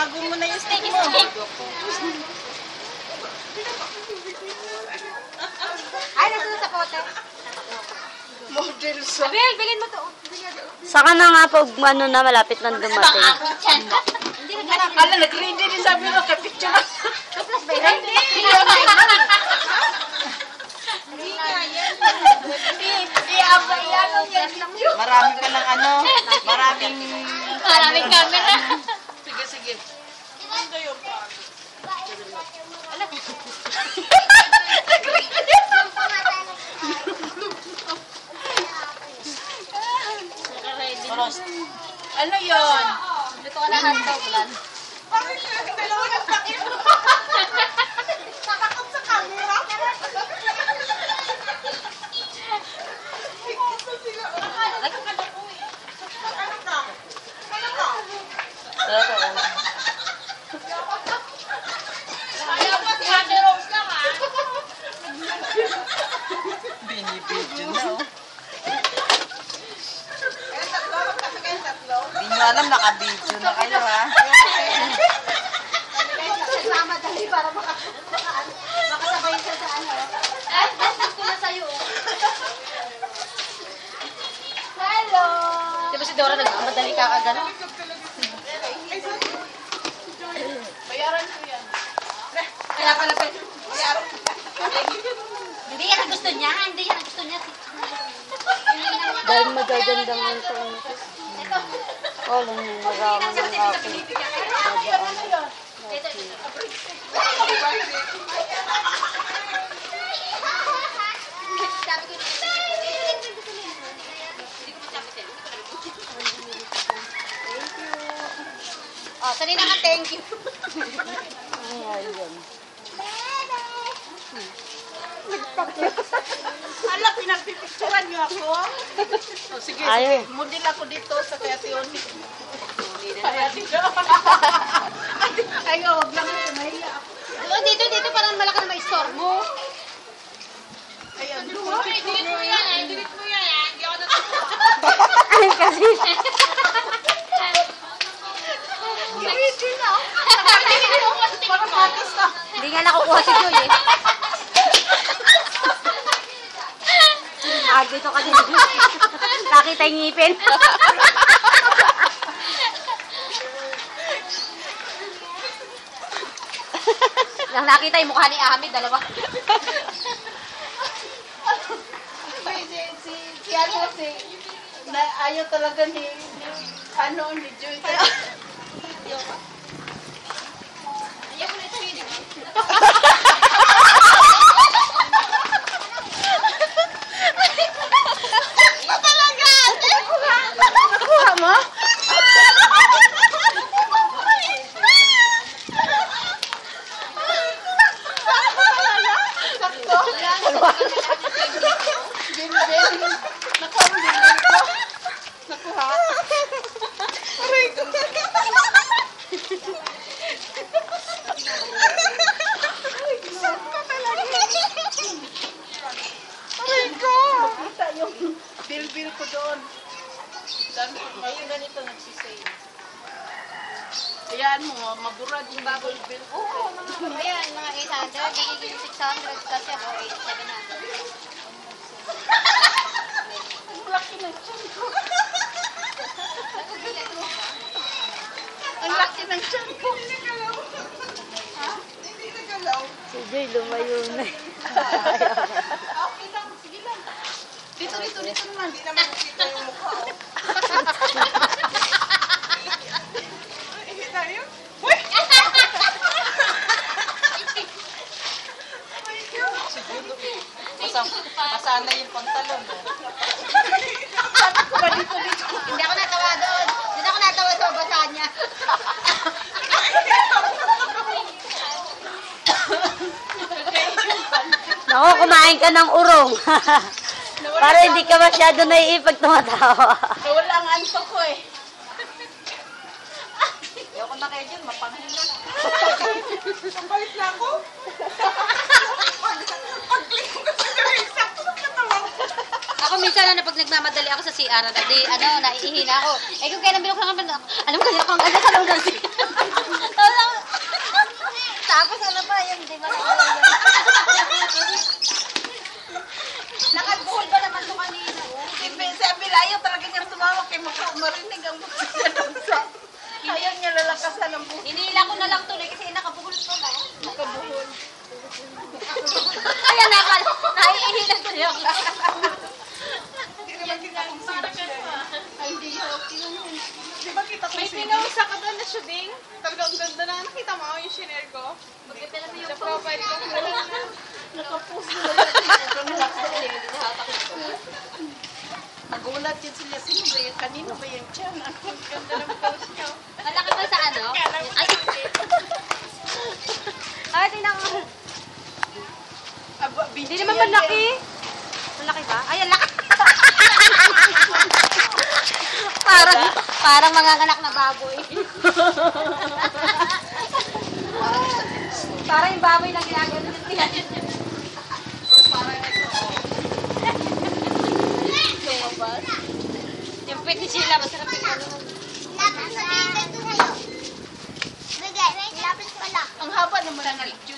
Itago mo na yung stick mo. Ay, nasa sa pote. Model sa... Abel, bilhin mo to. Saka na nga pag ano na malapit nang dumating. Hindi na ganun. Ala, nag-ready din sabi mo, kapicture. Plus ba yun? Hindi nga yan. Iabay yan. Marami pa ng ano, maraming camera. Sige, sige. Ano yung ano yun? Luto ka na hotdog, Lan. Bakit yung dalawa ng takip? Nakakot sa camera. Binibidyo na, oh. Hindi nyo alam, nakabidyo na kayo, ha? Sama dali para makasabay siya sa ano. Ay, gusto na sa'yo. Hello! Di ba si Dora nagmamadali ka agad? Bayaran ko yan. Kaya pala pa. Hindi yan ang gusto niya. Hindi yan ang gusto niya. Dahil magaganda nga sa ano. Ito. Oh, marami ng akin. Oh, sali naman, thank you. Ayun. Ala, pinagpipicturan niyo ako. O, sige, Ayaw. sige. Model ako dito sa kaya Tioni. Ayaw, wag lang ako. Nahiya ako. Oh, dito, parang malaki na ma-store mo. Ayan. Delete mo yan, delete mo yan. Hindi ako Ay, kasi. Ready na. Parang patis na. Hindi nga nakukuha si Joy eh. Dito ka din. Nakita yung ngipin. Nang nakita yung mukha ni Ami, dalawa. Si ano, ayaw talaga ni Joy. Ayaw ko na ito yun. Nakuha mo? Sakto. Bin. Nakuha. Aray ko. Sakto talaga. Aray ko. Makita yung bil ko doon. Ngayon ganito nagsisale. Ayan mo, maburad yung bubble bill. Oo, ayan, mga 800, nagiging 600 kasi ako, 700. Ang laki ng tiyan ko. Ang laki ng tiyan ko. Hindi nagalaw. Ha? Hindi nagalaw. Si Joy, lumayo na. Okay lang, sige lang. Dito naman. Hindi naman nakita yung mukha. Tayo? Uy! Basa na yung pantalon. Sabi ko ba dito? Hindi ako natawa doon. Hindi ako natawa sa basahan niya. Naku, kumain ka ng urong. Para hindi ka masyado naiipag tumatawa. Wala ang antok ko eh. Ayoko na kayo dyan, mapanghin na. Pampalit na ako. Pag-click ko kasi gawin, sakto na katawang. Ako minsan na pag nagmamadali ako sa CR, naiihina ako. Eh kung kaya nang bilok lang alam mo, kanina akong ganda sa loob ng CR. Hinila ko na lang tuloy kasi nakabuhol pa ba? Nakabuhol. Ayan na pala. Naiihila tuloy ako. Hindi naman kita kung sino siya. Ay, hindi okay naman. Di ba kita kung May sino? pinausa ka doon na shooting. Talagang ganda na. Nakita mo yung shinare ko? Magkatala mo Sa yung profile ko. Nakapost na yan. Nagulat yun sila. Sino ba yan? Kanino ba yan dyan? Ang ganda ng post niyo. malaki ba sa ano? Ay, ay, tingnan ko. Hindi Hindi naman malaki. Malaki ba? Ay, ang laki. parang mga anak na baboy. parang yung baboy na ginagano nila. Yung pwede sila, masarap yung ano. Ang haba naman ng video.